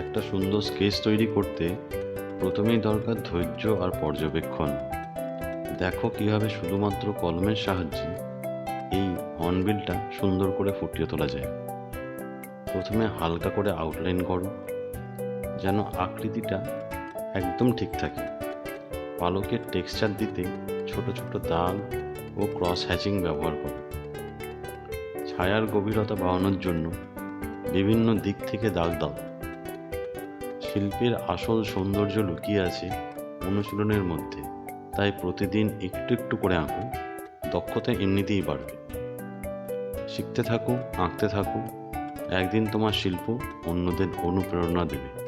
একটা সুন্দর স্কেচ তৈরি করতে প্রথমেই দরকার ধৈর্য আর পর্যবেক্ষণ। দেখো কিভাবে শুধুমাত্র কলমের সাহায্যে এই হর্নবিলটা সুন্দর করে ফুটিয়ে তোলা যায়। প্রথমে হালকা করে আউটলাইন করো, যেন আকৃতিটা একদম ঠিক থাকে। পালকের টেক্সচার দিতে ছোট ছোট দাগ ও ক্রস হ্যাচিং ব্যবহার করো। ছায়ার গভীরতা বাড়ানোর জন্য বিভিন্ন দিক থেকে দাগ দাও। শিল্পের আসল সৌন্দর্য লুকিয়ে আছে অনুশীলনের মধ্যে, তাই প্রতিদিন একটু একটু করে আঁকো, দক্ষতা এমনিতেই বাড়বে। শিখতে থাকো, আঁকতে থাকো, একদিন তোমার শিল্প অন্যদের অনুপ্রেরণা দেবে।